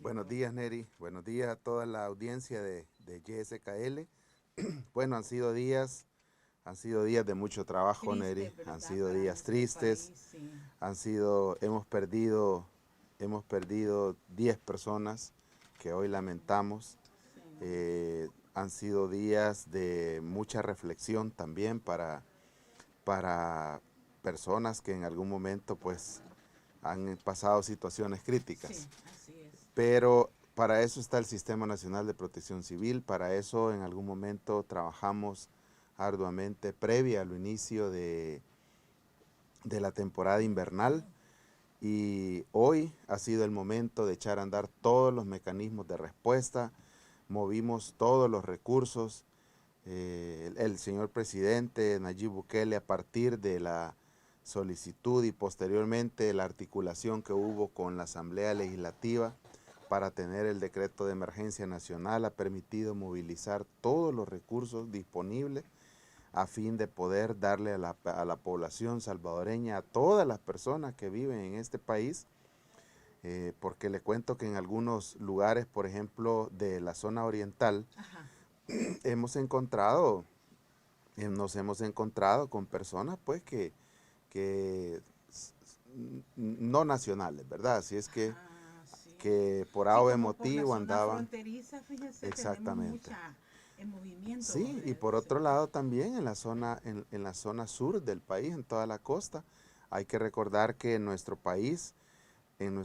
Buenos días, Neri. Buenos días a toda la audiencia de YSKL. Bueno, han sido días de mucho trabajo, Triste, Neri. Han ¿verdad? sido Para días nuestro tristes. país, sí. Hemos perdido 10 personas que hoy lamentamos. Sí, Han sido días de mucha reflexión también para personas que en algún momento pues han pasado situaciones críticas. sí, así es. Pero para eso está el Sistema Nacional de Protección Civil, para eso en algún momento trabajamos arduamente previa al inicio de la temporada invernal y hoy ha sido el momento de echar a andar todos los mecanismos de respuesta, movimos todos los recursos, el señor presidente Nayib Bukele a partir de la solicitud y posteriormente la articulación que hubo con la Asamblea Legislativa para tener el decreto de emergencia nacional ha permitido movilizar todos los recursos disponibles a fin de poder darle a la población salvadoreña, a todas las personas que viven en este país, porque le cuento que en algunos lugares, por ejemplo, de la zona oriental, Ajá. hemos encontrado, nos hemos encontrado con personas pues que no nacionales, ¿verdad? Así es Ajá, sí. que por Sí, algo como por la motivo zona andaban. fronteriza, fíjense, tenemos Exactamente. mucha en movimiento Sí, y por de otro ciudadanos. lado también en la zona sur del país, en toda la costa, hay que recordar que en nuestro país en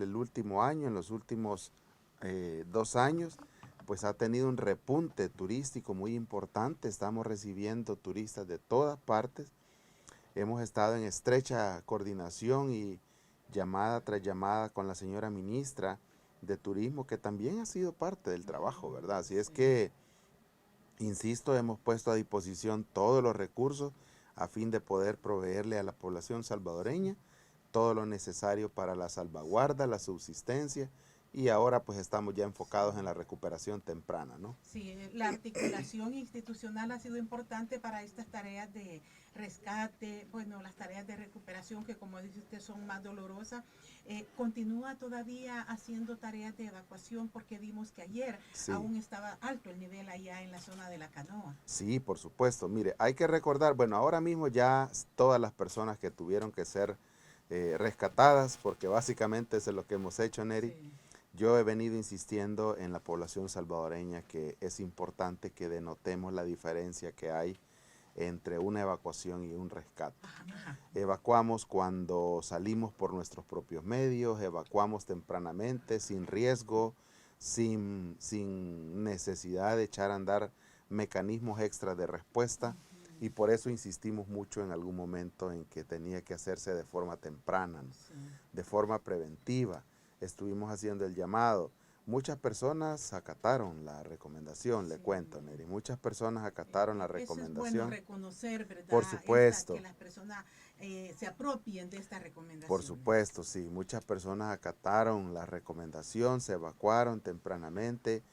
el último año, en los últimos 2 años, pues ha tenido un repunte turístico muy importante. Estamos recibiendo turistas de todas partes. Hemos estado en estrecha coordinación y llamada tras llamada con la señora ministra de Turismo, que también ha sido parte del trabajo, ¿verdad? Así es Sí. que insisto, hemos puesto a disposición todos los recursos a fin de poder proveerle a la población salvadoreña todo lo necesario para la salvaguarda, la subsistencia y ahora pues estamos ya enfocados en la Sí. recuperación temprana, ¿no? Sí, la articulación institucional ha sido importante para estas tareas de rescate, bueno, las tareas de recuperación que como dice usted son más dolorosas. Continúa todavía haciendo tareas de evacuación porque vimos que ayer Sí, aún estaba alto el nivel allá en la zona de la canoa. sí, por supuesto. Mire, hay que recordar, bueno, ahora mismo ya todas las personas que tuvieron que ser rescatadas, porque básicamente eso es lo que hemos hecho, Neri. Sí. Yo he venido insistiendo en la población salvadoreña que es importante que denotemos la diferencia que hay entre una evacuación y un rescate. Ajá. Evacuamos cuando salimos por nuestros propios medios, evacuamos tempranamente, sin riesgo, sin necesidad de echar a andar mecanismos extra de respuesta y Ujú. por eso insistimos mucho en algún momento en que tenía que hacerse de forma temprana, ¿no? Sí. De forma preventiva. Estuvimos haciendo el llamado. Muchas personas acataron la recomendación, le Sí. cuento, Neri. Muchas personas acataron la Eso es bueno recomendación. reconocer, Por ¿verdad? Que supuesto, las personas se apropien de estas por recomendaciones. supuesto, sí. Muchas personas acataron la recomendación, se evacuaron tempranamente,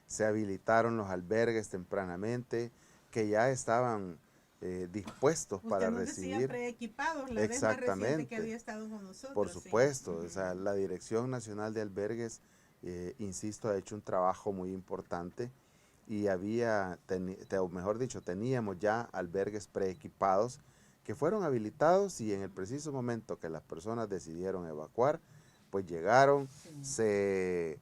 se habilitaron los albergues tempranamente, que ya estaban dispuestos Usted para nos decía recibir. preequipados la vez más reciente que Exactamente. había estado con Por nosotros, sí. supuesto, o sea, Ujú. la Dirección Nacional de Albergues, insisto, ha hecho un trabajo muy importante y o mejor dicho, teníamos ya albergues preequipados que fueron habilitados y en el preciso momento que las personas decidieron evacuar, pues llegaron, Sí.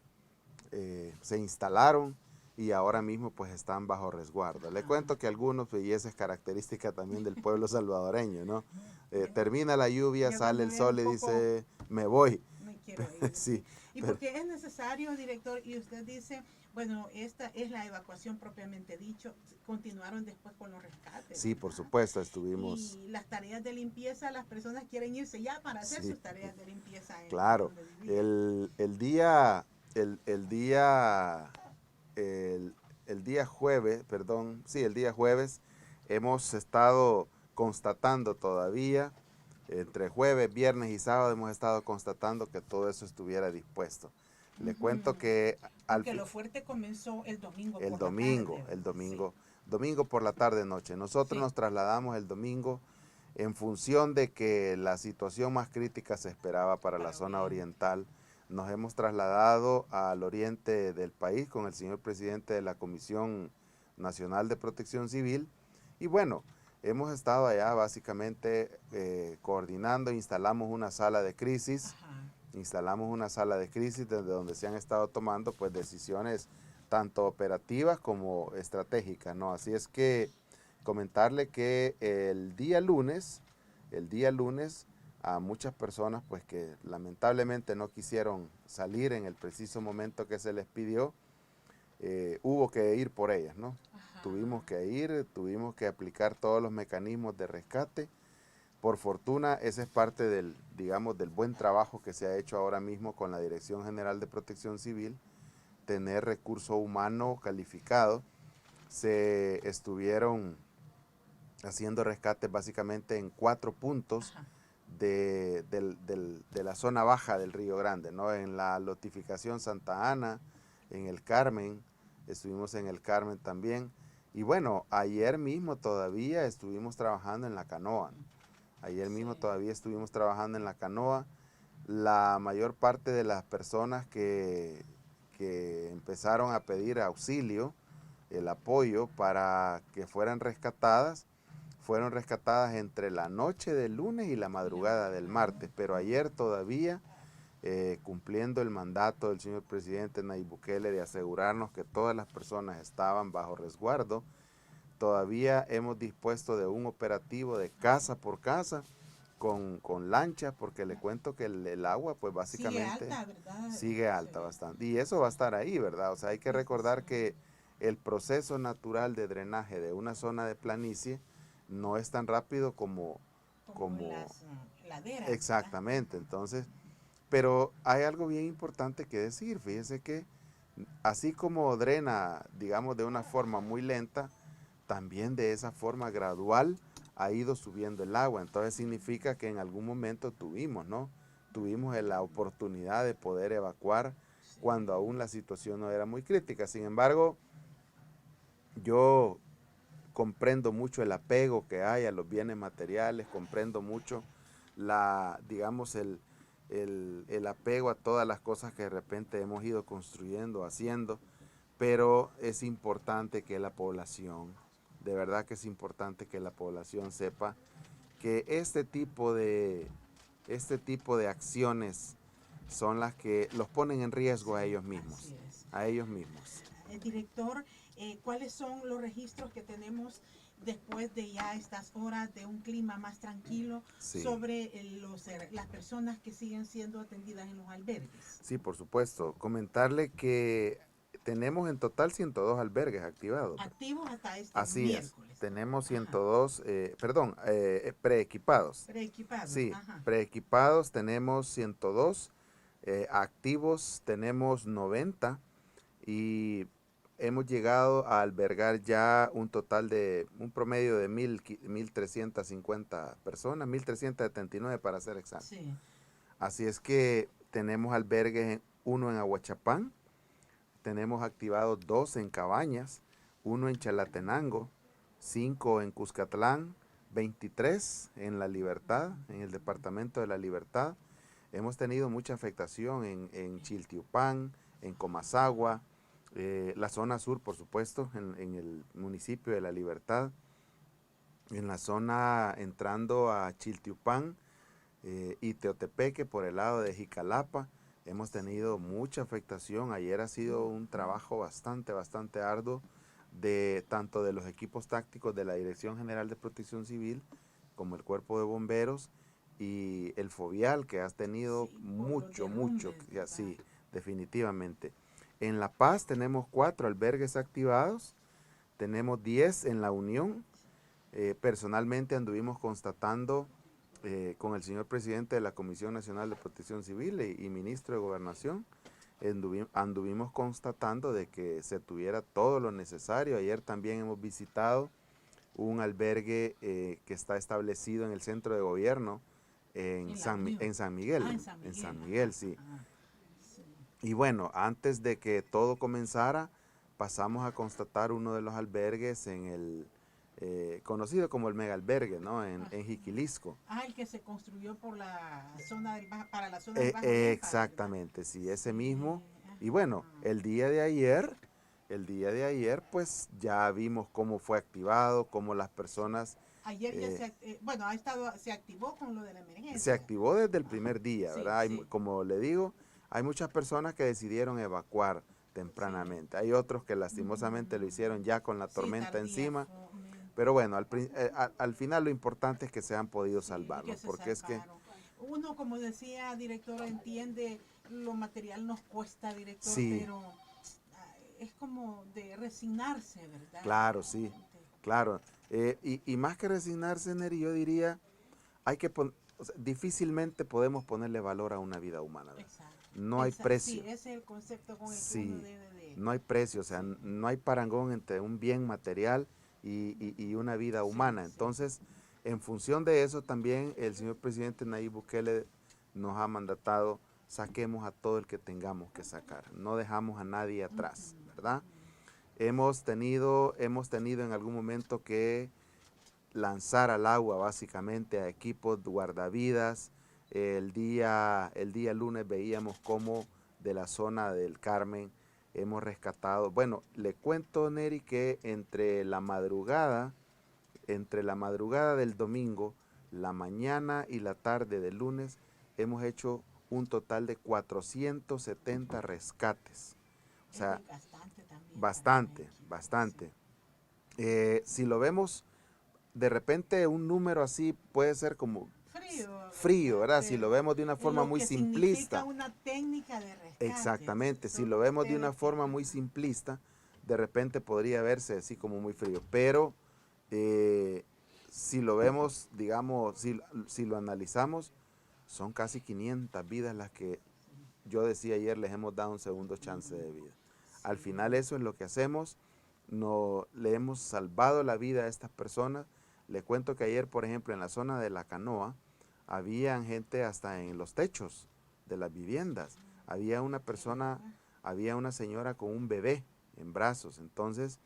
se instalaron y ahora mismo pues están bajo resguardo. Le Ajá. cuento que algunos, y esa es característica también del pueblo salvadoreño, ¿no? Ya, Termina la lluvia, ya sale cuando el ve un sol y poco, dice, me voy. me quiero ir, Sí, sí. Y pero porque es necesario, director, y usted dice, bueno, esta es la evacuación propiamente dicho, continuaron después con los rescates, sí, por ¿verdad? supuesto, estuvimos, Y las tareas de limpieza, las personas quieren irse ya para hacer sí, sus tareas de limpieza en claro. donde vivían. El día, el día, el, el día jueves, perdón, sí, el día jueves hemos estado constatando todavía, entre jueves, viernes y sábado hemos estado constatando que todo eso estuviera dispuesto. Le cuento Ujú. que al Porque fin, lo fuerte comenzó el domingo el por la domingo, tarde, el ¿verdad? Sí, domingo, domingo por la tarde noche. Nosotros sí. nos trasladamos el domingo en función de que la situación más crítica se esperaba para la Para zona Oriente. oriental, nos hemos trasladado al oriente del país con el señor presidente de la Comisión Nacional de Protección Civil. Y bueno, hemos estado allá básicamente coordinando, instalamos una sala de crisis. Ajá. Instalamos una sala de crisis desde donde se han estado tomando pues decisiones tanto operativas como estratégicas, ¿no? Así es que comentarle que el día lunes, a muchas personas pues que lamentablemente no quisieron salir en el preciso momento que se les pidió, hubo que ir por ellas, ¿no? Ajá. Tuvimos que ir, tuvimos que aplicar todos los mecanismos de rescate. Por fortuna, ese es parte del, digamos, del buen trabajo que se ha hecho ahora mismo con la Dirección General de Protección Civil, tener recurso humano calificado. Se estuvieron haciendo rescates básicamente en 4 puntos de la zona baja del Río Grande, ¿no? En la lotificación Santa Ana, en el Carmen, estuvimos en el Carmen también. Y bueno, ayer mismo todavía estuvimos trabajando en la Canoa. Ayer mismo todavía estuvimos trabajando en la Canoa. La mayor parte de las personas que empezaron a pedir auxilio, el apoyo para que fueran rescatadas, fueron rescatadas entre la noche del lunes y la madrugada del martes. Pero ayer todavía, cumpliendo el mandato del señor presidente Nayib Bukele de asegurarnos que todas las personas estaban bajo resguardo, todavía hemos dispuesto de un operativo de casa por casa con lanchas, porque le cuento que el agua pues básicamente sigue alta, ¿verdad? Sigue alta bastante. Y eso va a estar ahí, ¿verdad? O sea, hay que recordar que el proceso natural de drenaje de una zona de planicie no es tan rápido como las laderas. Exactamente, ¿verdad? Entonces, pero hay algo bien importante que decir. Fíjese que así como drena, digamos, de una forma muy lenta, también de esa forma gradual ha ido subiendo el agua. Entonces significa que en algún momento tuvimos, ¿no? Tuvimos la oportunidad de poder evacuar cuando aún la situación no era muy crítica. Sin embargo, yo comprendo mucho el apego que hay a los bienes materiales, comprendo mucho digamos, el apego a todas las cosas que de repente hemos ido construyendo, haciendo, pero es importante que la población, de verdad que es importante que la población sepa que este tipo de acciones son las que los ponen en riesgo a ellos mismos. A ellos mismos. Director, ¿cuáles son los registros que tenemos después de ya estas horas de un clima más tranquilo sobre las personas que siguen siendo atendidas en los albergues? Sí, por supuesto. Comentarle que tenemos en total 102 albergues activados. Activos hasta este Así miércoles. Es. Tenemos 102, preequipados. Preequipados. Sí, preequipados tenemos 102, activos tenemos 90 y hemos llegado a albergar ya un promedio de 1,350 personas, 1,379 para ser exacto. Sí. Así es que tenemos albergues, uno en Ahuachapán, tenemos activados 2 en Cabañas, 1 en Chalatenango, 5 en Cuscatlán, 23 en La Libertad, en el departamento de La Libertad. Hemos tenido mucha afectación en Chiltiupán, en Comasagua, la zona sur, por supuesto, en el municipio de La Libertad, en la zona entrando a Chiltiupán y Teotepeque por el lado de Jicalapa. Hemos tenido mucha afectación. Ayer ha sido un trabajo bastante arduo tanto de los equipos tácticos de la Dirección General de Protección Civil como el Cuerpo de Bomberos y el Fovial, que has tenido mucho, sí, definitivamente. En La Paz tenemos 4 albergues activados, tenemos 10 en La Unión. Personalmente anduvimos constatando con el señor presidente de la Comisión Nacional de Protección Civil y ministro de Gobernación, anduvimos constatando de que se tuviera todo lo necesario. Ayer también hemos visitado un albergue que está establecido en el centro de gobierno en San Miguel. En San Miguel, sí. Y bueno, antes de que todo comenzara, pasamos a constatar uno de los albergues en conocido como el mega albergue, ¿no? En Jiquilisco. El que se construyó por la zona para la zona del Bajo Lempa, Exactamente, sí, ese sí, mismo. Y ajá. bueno, el día de ayer, pues ya vimos cómo fue activado, cómo las personas Ayer ya bueno, se activó con lo de la se emergencia. activó desde el primer día, Sí, ¿verdad? sí, Como le digo, hay muchas personas que decidieron evacuar sí. tempranamente. Hay otros que lastimosamente lo hicieron ya con la Sí, tormenta encima. tardíamente. Pero bueno, al final lo importante es que se han podido Sí, y que salvarnos, se porque es que salvaron. Uno, como decía, director, entiende, lo material nos cuesta, director, sí, pero es como de resignarse, ¿verdad? claro, sí, claro. Y más que resignarse, Neri, yo diría, o sea, difícilmente podemos ponerle valor a una vida humana, ¿verdad? Exacto. No hay Sí, precio. ese es el concepto con el que uno Sí, debe de... no hay precio, o sea, Sí, no hay parangón entre un bien material y una vida sí, humana. sí. Entonces, en función de eso también el señor presidente Nayib Bukele nos ha mandatado, saquemos a todo el que tengamos que sacar, no dejamos a nadie atrás, ¿verdad? Hemos tenido en algún momento que lanzar al agua básicamente a equipos guardavidas. El día lunes veíamos cómo de la zona del Carmen hemos rescatado. Bueno, le cuento, Neri, que entre la madrugada del domingo, la mañana y la tarde del lunes, hemos hecho un total de 470 rescates. O sea, Es bastante también para bastante, México, sí. bastante. Si lo vemos de repente un número así puede ser como Frío, frío, ¿verdad? ¿verdad? Si lo Pero vemos de una forma lo muy que significa simplista. una técnica de rescate, Exactamente, si son lo vemos de una ustedes que... forma muy simplista, de repente podría verse así como muy frío. Pero si lo vemos, digamos, si lo analizamos, son casi 500 vidas las que yo decía ayer les hemos dado un segundo chance de vida. Al final Sí, eso es lo que hacemos, no, le hemos salvado la vida a estas personas. Le cuento que ayer, por ejemplo, en la zona de La Canoa, había gente hasta en los techos de las viviendas. Había una persona, ¿verdad? había una señora con un bebé en brazos. Entonces,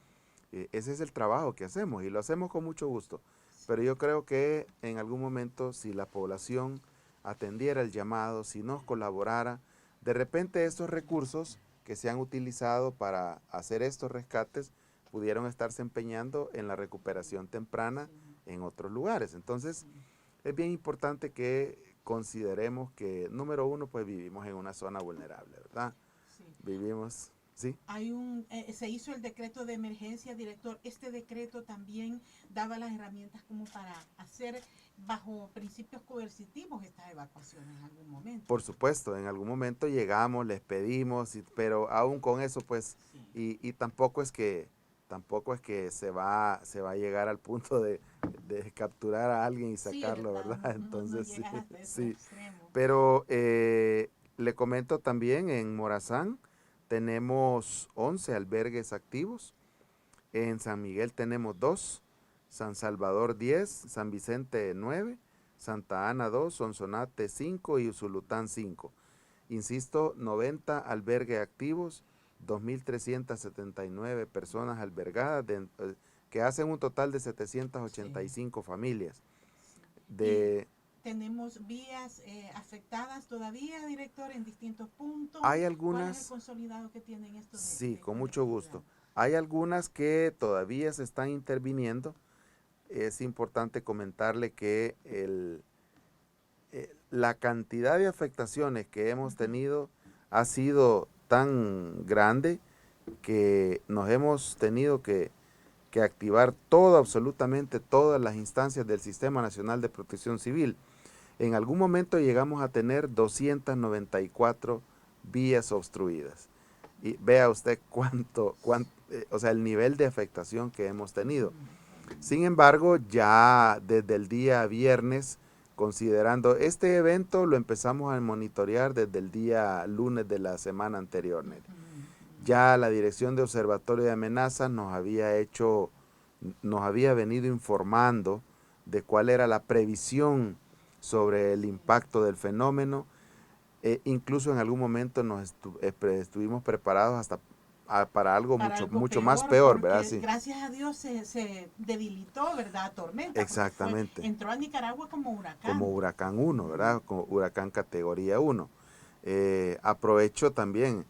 ese es el trabajo que hacemos y lo hacemos con mucho gusto. Sí, Pero yo creo que en algún momento, si la población atendiera el llamado, si nos colaborara, de repente estos recursos que se han utilizado para hacer estos rescates pudieron estarse empeñando en la recuperación temprana sí, en otros lugares. Entonces, sí, es bien importante que consideremos que, número uno, pues vivimos en una zona vulnerable, ¿verdad? sí. Vivimos, ¿sí? Se hizo el decreto de emergencia, director. Este decreto también daba las herramientas como para hacer bajo principios coercitivos estas evacuaciones en algún momento. Por supuesto, en algún momento llegamos, les pedimos, pero aún con eso, pues, Sí. y tampoco es que se va a llegar al punto de capturar a alguien y Sí, sacarlo, ¿verdad? ¿verdad? No Entonces, sí, llegas hasta esos sí. extremos. Pero le comento también, en Morazán tenemos 11 albergues activos, en San Miguel tenemos 2, San Salvador 10, San Vicente 9, Santa Ana 2, Sonsonate 5 y Usulután 5. Insisto, 90 albergues activos, 2.379 personas albergadas, que hacen un total de Sí, 785 familias. sí. Y De, tenemos vías afectadas todavía, director, en distintos puntos. hay ¿Cuál es el algunas, consolidado que tienen esto sí, de con mucho conectividad? gusto. Hay algunas que todavía se están interviniendo. Es importante comentarle que la cantidad de afectaciones que hemos Ujú. tenido ha sido tan grande que nos hemos tenido que activar absolutamente todas las instancias del Sistema Nacional de Protección Civil. En algún momento llegamos a tener 294 vías obstruidas. Y vea usted o sea, el nivel de afectación que hemos tenido. Sin embargo, ya desde el día viernes, considerando este evento, lo empezamos a monitorear desde el día lunes de la semana anterior, Nelly. Ya la Dirección de Observatorio de Amenazas nos había venido informando de cuál era la previsión sobre el impacto del fenómeno. Incluso en algún momento estuvimos preparados para algo para mucho, algo mucho peor, más peor, ¿verdad? porque Sí, gracias a Dios se debilitó, ¿verdad? Tormenta, porque exactamente. entró a Nicaragua como Como huracán. huracán 1, ¿verdad? Como huracán categoría 1. Aprovecho también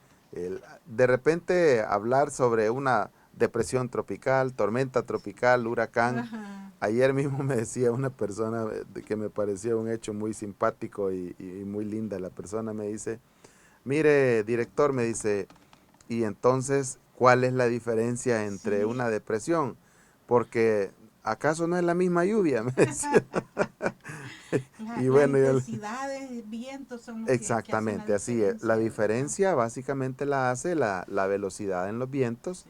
de repente hablar sobre una depresión tropical, tormenta tropical, huracán. Ajá. Ayer mismo me decía una persona que me parecía un hecho muy simpático y muy linda. La persona me dice, mire, director, me dice, y entonces, ¿cuál es la diferencia entre Sí, una depresión? Porque ¿acaso no es la misma lluvia? Me decía. Y las bueno, yo, intensidades, vientos son los que hacen la exactamente, así es. La diferencia, ¿verdad? diferencia básicamente la hace la velocidad en los vientos. Sí,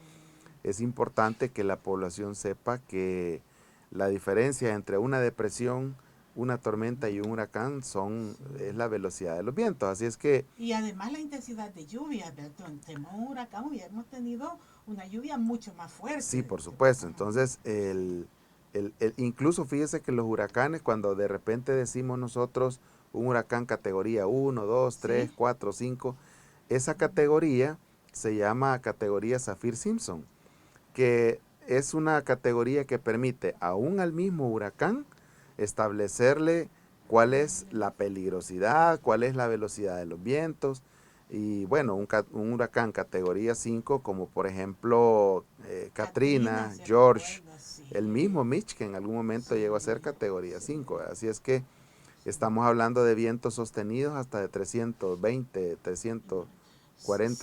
Es importante que la población sepa que la diferencia entre una depresión, una tormenta y un huracán es sí. la velocidad de los vientos. Así es que Y además la intensidad de lluvia, ¿verdad? Tenemos un huracán, hubiéramos tenido una lluvia mucho más sí, fuerte. por supuesto. Ajá. Entonces, incluso fíjese que los huracanes, cuando de repente decimos nosotros un huracán categoría 1, 2, 3, Sí. 4, 5, esa categoría se llama categoría Saffir-Simpson, que es una categoría que permite aún al mismo huracán establecerle cuál es la peligrosidad, cuál es la velocidad de los vientos. Y bueno, un huracán categoría 5 como por ejemplo Katrina, Katrina, se George, recuerda, el sí. mismo Mitch, que en algún momento llegó a ser Sí, categoría sí, 5. Así es que sí. estamos hablando de vientos sostenidos hasta de 320, 340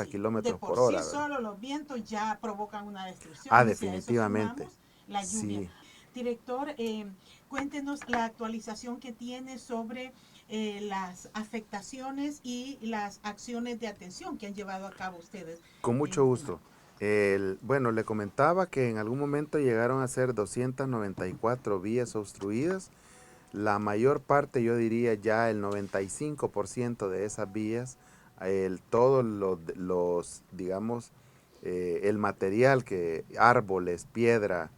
Sí, de kilómetros por por sí hora, ¿verdad? solo los vientos ya provocan una Ah, destrucción y si a eso definitivamente. sumamos la lluvia. Sí, Director, cuéntenos la actualización que tiene sobre las afectaciones y las acciones de atención que han llevado a cabo ustedes. con mucho gusto. Bueno, le comentaba que en algún momento llegaron a ser 294 vías obstruidas. La mayor parte, yo diría ya el 95% de esas vías, todos digamos, el material árboles, piedra,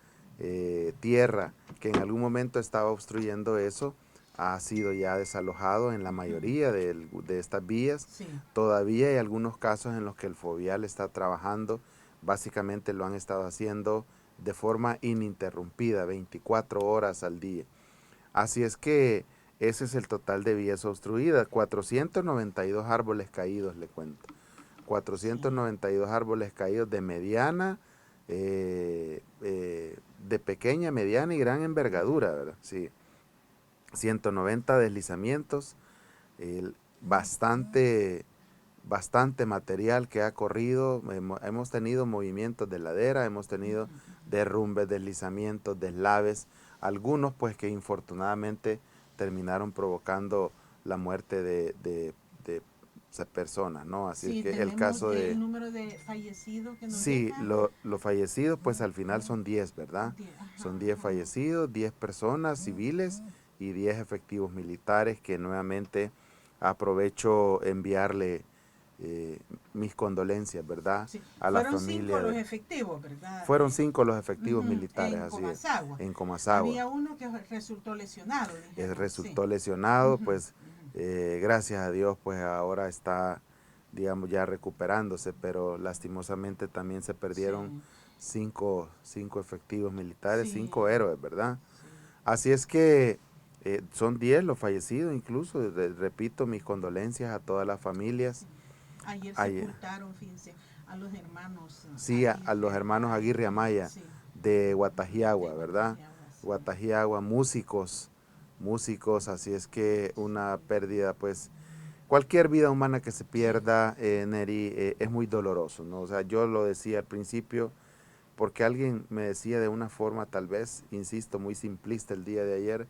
tierra, que en algún momento estaba obstruyendo eso, ha sido ya desalojado en la mayoría de estas vías. Sí. Todavía hay algunos casos en los que el Fovial está trabajando, básicamente lo han estado haciendo de forma ininterrumpida, 24 horas al día. Así es que ese es el total de vías obstruidas, 492 árboles caídos, le cuento. Sí. 492 árboles caídos de mediana, de pequeña, mediana y gran envergadura, ¿verdad? Sí. 190 deslizamientos, bastante, bastante material que ha corrido. Hemos tenido movimientos de ladera, hemos tenido derrumbes, deslizamientos, deslaves, algunos pues que infortunadamente terminaron provocando la muerte de personas, ¿no? Así es Sí, que el tenemos caso el de, número de fallecidos que nos sí, deja. los fallecidos pues al final son 10, ¿verdad? Ajá, Son 10 ajá. fallecidos, 10 personas civiles y 10 efectivos militares que nuevamente aprovecho enviarle eh, mis condolencias, ¿verdad? Sí. A la Fueron 5 familia los de... efectivos, ¿verdad? Fueron 5 los efectivos militares, En así es, Comasagua. en Comasagua. Había uno que resultó lesionado, dijeron, sí. Resultó lesionado, Ujú, pues gracias a Dios, pues ahora está, digamos, ya recuperándose, pero lastimosamente también se perdieron sí, cinco efectivos militares, sí, 5 héroes, ¿verdad? sí. Así es que son 10 los fallecidos, incluso, repito, mis condolencias a todas las familias. Ayer Ay, sepultaron, fíjense, a los hermanos sí, a los Aguirre hermanos acá Aguirre Amaya sí, de de Guatajiagua, ¿verdad? Guatajiagua, sí. Guatajiagua, músicos, así es que una pérdida, pues, cualquier vida humana que se Sí, pierda, Neri, es muy doloroso, ¿no? O sea, yo lo decía al principio, porque alguien me decía de una forma, tal vez, insisto, muy simplista el día de ayer,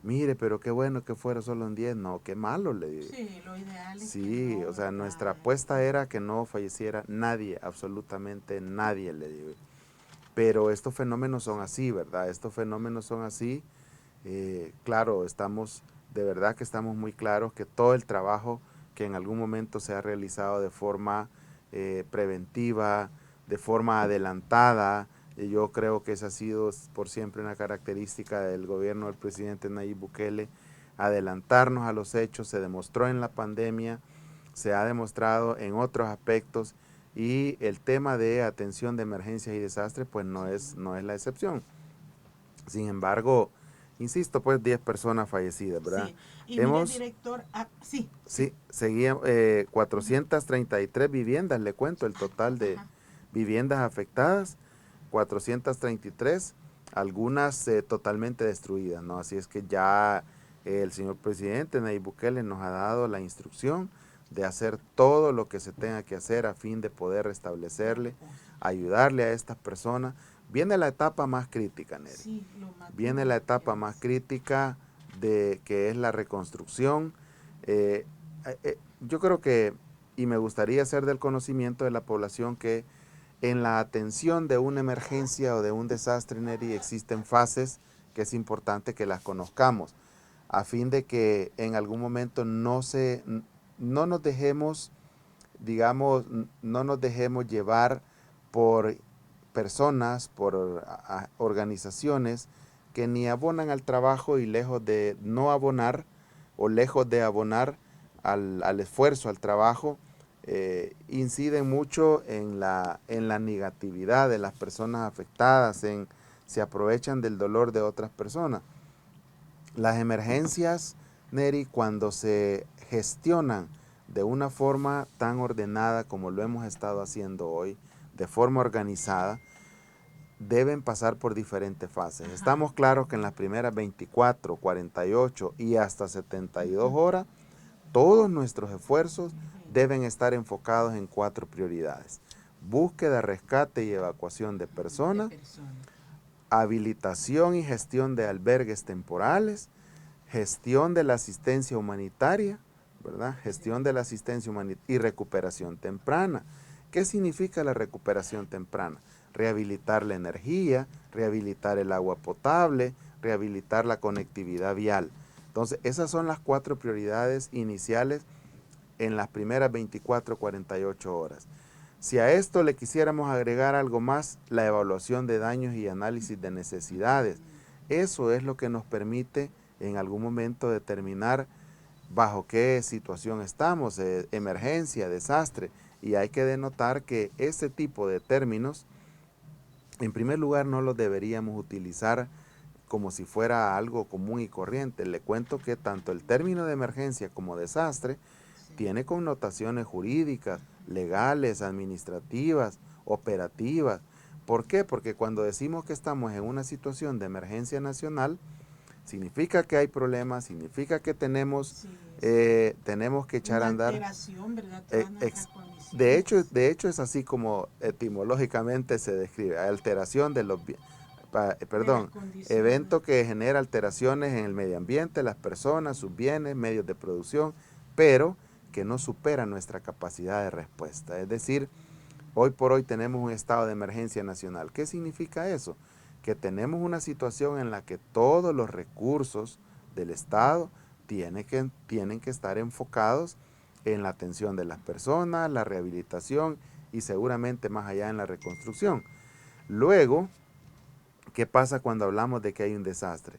mire, pero qué bueno que fuera solo en 10, no, qué malo, le digo. sí, lo ideal es que Sí, no, o sea, nuestra ¿verdad? apuesta era que no falleciera nadie, absolutamente nadie, le digo. Pero estos fenómenos son Sí, así, ¿verdad? Estos fenómenos son así. Claro, de verdad que estamos muy claros que todo el trabajo que en algún momento se ha realizado de forma preventiva, de forma adelantada, yo creo que esa ha sido por siempre una característica del gobierno del presidente Nayib Bukele, adelantarnos a los hechos, se demostró en la pandemia, se ha demostrado en otros aspectos y el tema de atención de emergencias y desastres pues no es la excepción. Sin embargo, insisto, pues 10 personas fallecidas, ¿verdad? Sí, y mire, Hemos, director, sí, sí, seguían 433 viviendas, le cuento el total de ajá, viviendas afectadas, 433, algunas totalmente destruidas, ¿no? Así es que ya el señor presidente Nayib Bukele nos ha dado la instrucción de hacer todo lo que se tenga que hacer a fin de poder restablecerle, ayudarle a estas personas. Viene la etapa más crítica, Neri. sí, lo más Viene duro la que etapa más crítica de que es la reconstrucción. Eh, yo creo que, y me gustaría hacer del conocimiento de la población que en la atención de una emergencia o de un desastre, Neri, existen fases que es importante que las conozcamos, a fin de que en algún momento no nos dejemos, digamos, no nos dejemos llevar por personas, por organizaciones que ni abonan al trabajo y lejos de no abonar o lejos de abonar al esfuerzo, al trabajo, inciden mucho en la negatividad de las personas afectadas, se aprovechan del dolor de otras personas. Las emergencias, Neri, cuando se gestionan de una forma tan ordenada como lo hemos estado haciendo hoy, de forma organizada, deben pasar por diferentes fases. Estamos claros que en las primeras 24, 48 y hasta 72 horas, todos nuestros esfuerzos deben estar enfocados en 4 prioridades: búsqueda, rescate y evacuación de personas, habilitación y gestión de albergues temporales, gestión de la asistencia humanitaria, ¿verdad? Gestión de la asistencia humanitaria y recuperación temprana. ¿Qué significa la recuperación temprana? Rehabilitar la energía, rehabilitar el agua potable, rehabilitar la conectividad vial. Entonces, esas son las 4 prioridades iniciales en las primeras 24, 48 horas. Si a esto le quisiéramos agregar algo más, la evaluación de daños y análisis de necesidades, eso es lo que nos permite en algún momento determinar bajo qué situación estamos, emergencia, desastre, y hay que denotar que este tipo de términos, en primer lugar, no los deberíamos utilizar como si fuera algo común y corriente. Le cuento que tanto el término de emergencia como desastre tiene connotaciones jurídicas, legales, administrativas, operativas. ¿Por qué? Porque cuando decimos que estamos en una situación de emergencia nacional, significa que hay problemas, significa que tenemos, tenemos que echar a andar. ¿Verdad? De hecho es así como etimológicamente se describe, alteración de los, perdón, evento que genera alteraciones en el medio ambiente, las personas, sus bienes, medios de producción, pero que no supera nuestra capacidad de respuesta. Es decir, hoy por hoy tenemos un estado de emergencia nacional. ¿Qué significa eso? Que tenemos una situación en la que todos los recursos del Estado tienen que estar enfocados en la atención de las personas, la rehabilitación y seguramente más allá en la reconstrucción. Luego, ¿qué pasa cuando hablamos de que hay un desastre?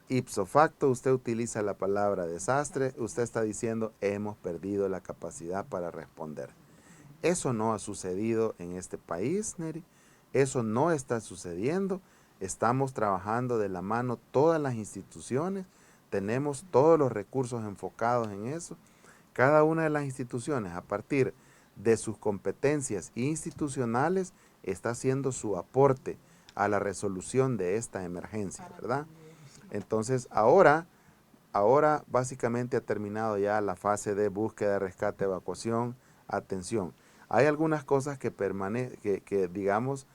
Ipso facto, usted utiliza la palabra desastre, usted está diciendo hemos perdido la capacidad para responder. Eso no ha sucedido en este país, Neri. Eso no está sucediendo. Estamos trabajando de la mano todas las instituciones. Tenemos todos los recursos enfocados en eso. Cada una de las instituciones, a partir de sus competencias institucionales, está haciendo su aporte a la resolución de esta emergencia, ¿verdad? Entonces, ahora básicamente ha terminado ya la fase de búsqueda, rescate, evacuación, atención. Hay algunas cosas que digamos,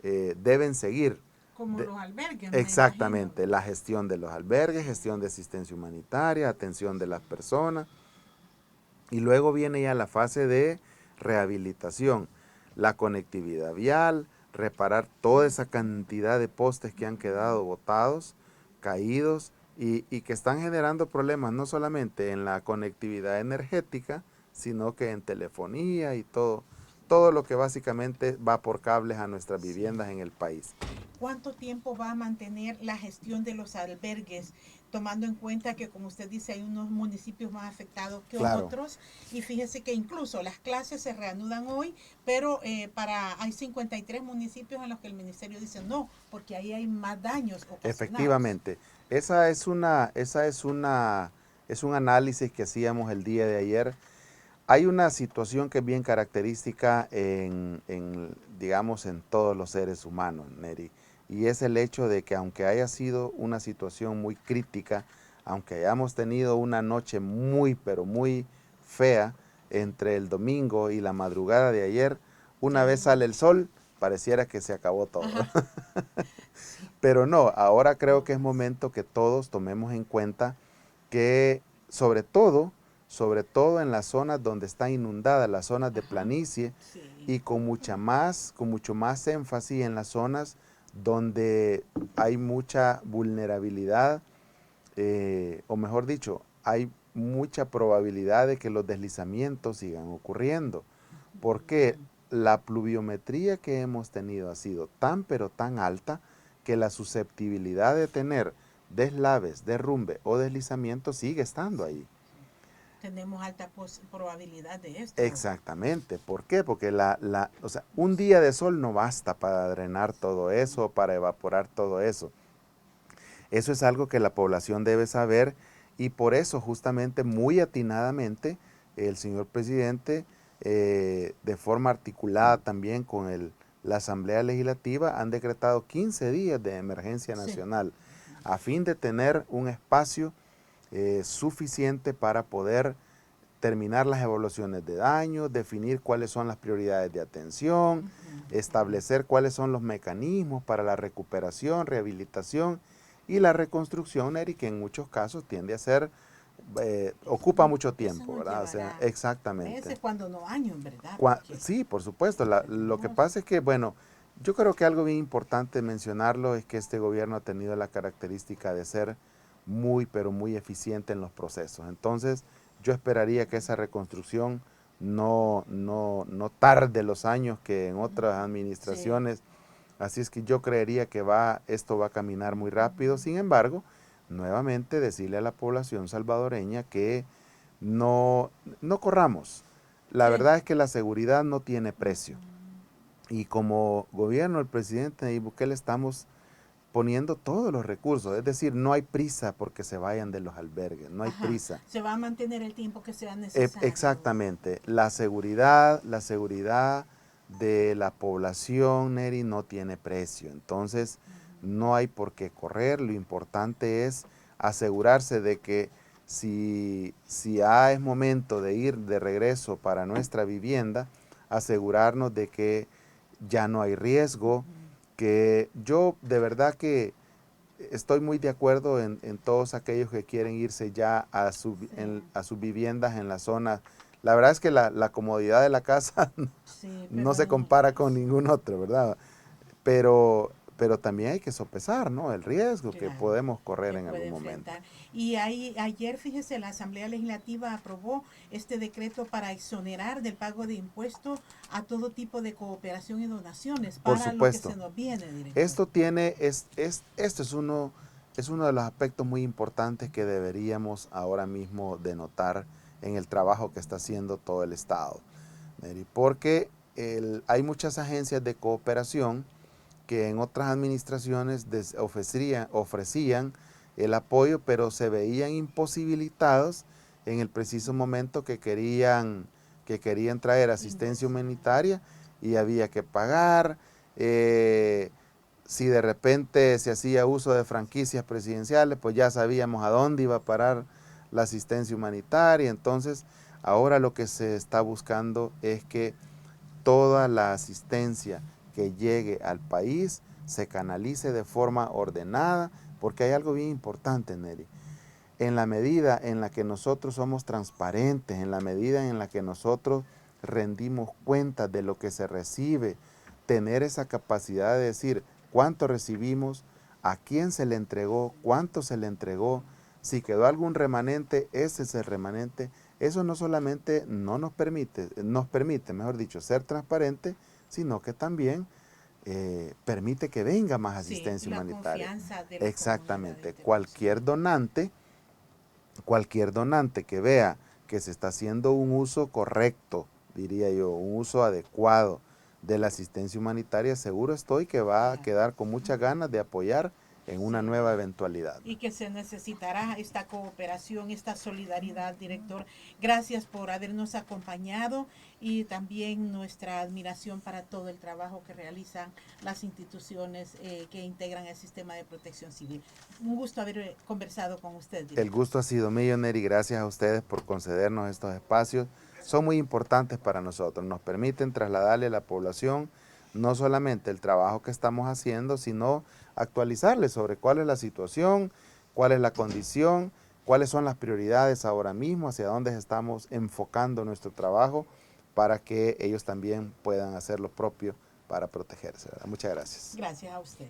deben seguir. Como los albergues, Exactamente, la gestión de los albergues, gestión de asistencia humanitaria, atención de las personas. Y luego viene ya la fase de rehabilitación, la conectividad vial, reparar toda esa cantidad de postes que han quedado botados, caídos y que están generando problemas no solamente en la conectividad energética, sino que en telefonía y todo, todo lo que básicamente va por cables a nuestras viviendas en el país. ¿Cuánto tiempo va a mantener la gestión de los albergues, tomando en cuenta que, como usted dice, hay unos municipios más afectados que Claro. otros? Y fíjese que incluso las clases se reanudan hoy, pero hay 53 municipios en los que el ministerio dice no, porque ahí hay más daños ocasionados. Efectivamente, es un análisis que hacíamos el día de ayer. Hay una situación que es bien característica digamos, en todos los seres humanos, Neri, y es el hecho de que aunque haya sido una situación muy crítica, aunque hayamos tenido una noche muy, pero muy fea entre el domingo y la madrugada de ayer, una vez sale el sol, pareciera que se acabó todo. Sí. Pero no, ahora creo que es momento que todos tomemos en cuenta que sobre todo en las zonas donde están inundadas, las zonas de planicie, Sí. y con mucho más énfasis en las zonas donde hay mucha vulnerabilidad, o mejor dicho, hay mucha probabilidad de que los deslizamientos sigan ocurriendo, porque la pluviometría que hemos tenido ha sido tan pero tan alta que la susceptibilidad de tener deslaves, derrumbe o deslizamiento sigue estando ahí. Tenemos alta probabilidad de esto. Exactamente. ¿Por qué? Porque o sea, un día de sol no basta para drenar todo eso, para evaporar todo eso. Eso es algo que la población debe saber, y por eso justamente muy atinadamente el señor presidente, de forma articulada también con la Asamblea Legislativa, han decretado 15 días de emergencia nacional, sí, a fin de tener un espacio suficiente para poder terminar las evaluaciones de daño, definir cuáles son las prioridades de atención, establecer cuáles son los mecanismos para la recuperación, rehabilitación y la reconstrucción, Eri, que en muchos casos tiende a ser, ocupa mucho tiempo, ¿verdad? O sea, exactamente. Meses, cuando no años, ¿verdad? Sí, por supuesto. Lo que pasa es que, bueno, yo creo que algo bien importante mencionarlo es que este gobierno ha tenido la característica de ser muy, pero muy eficiente en los procesos. Entonces, yo esperaría que esa reconstrucción no tarde los años que en otras administraciones. Sí. Así es que yo creería que esto va a caminar muy rápido. Sin embargo, nuevamente decirle a la población salvadoreña que no corramos. La verdad es que la seguridad no tiene precio. Y como gobierno, el presidente Nayib Bukele, estamos poniendo todos los recursos. Es decir, no hay prisa porque se vayan de los albergues, no hay prisa. Se va a mantener el tiempo que sea necesario. Exactamente. La seguridad de la población, Neri, no tiene precio. Entonces, no hay por qué correr. Lo importante es asegurarse de que si ya es momento de ir de regreso para nuestra vivienda, asegurarnos de que ya no hay riesgo, que yo de verdad que estoy muy de acuerdo en todos aquellos que quieren irse ya a sus viviendas en la zona. La verdad es que la comodidad de la casa no se compara con ningún otro, ¿verdad? Pero también hay que sopesar, ¿no?, el riesgo que podemos correr en algún momento. Y ayer, fíjese, la Asamblea Legislativa aprobó este decreto para exonerar del pago de impuestos a todo tipo de cooperación y donaciones para lo que se nos viene, director. Esto es uno de los aspectos muy importantes que deberíamos ahora mismo denotar en el trabajo que está haciendo todo el Estado, porque hay muchas agencias de cooperación que en otras administraciones ofrecían el apoyo, pero se veían imposibilitados en el preciso momento que querían traer asistencia humanitaria, y había que pagar. Si de repente se hacía uso de franquicias presidenciales, pues ya sabíamos a dónde iba a parar la asistencia humanitaria. Entonces, ahora lo que se está buscando es que toda la asistencia que llegue al país se canalice de forma ordenada, porque hay algo bien importante, Neri. En la medida en la que nosotros somos transparentes, en la medida en la que nosotros rendimos cuenta de lo que se recibe, tener esa capacidad de decir cuánto recibimos, a quién se le entregó, cuánto se le entregó, si quedó algún remanente, ese es el remanente, Eso no solamente no nos permite, mejor dicho, ser transparente, sino que también permite que venga más asistencia humanitaria. Confianza de la Exactamente. Cualquier donante que vea que se está haciendo un uso correcto, diría yo, un uso adecuado de la asistencia humanitaria, seguro estoy que va a quedar con muchas ganas de apoyar en una nueva eventualidad. Y que se necesitará esta cooperación, esta solidaridad, director. Gracias por habernos acompañado y también nuestra admiración para todo el trabajo que realizan las instituciones que integran el sistema de protección civil. Un gusto haber conversado con usted, director. El gusto ha sido mío, Neri, gracias a ustedes por concedernos estos espacios. Son muy importantes para nosotros, nos permiten trasladarle a la población no solamente el trabajo que estamos haciendo, sino actualizarle sobre cuál es la situación, cuál es la condición, cuáles son las prioridades ahora mismo, hacia dónde estamos enfocando nuestro trabajo para que ellos también puedan hacer lo propio para protegerse, ¿verdad? Muchas gracias. Gracias a usted.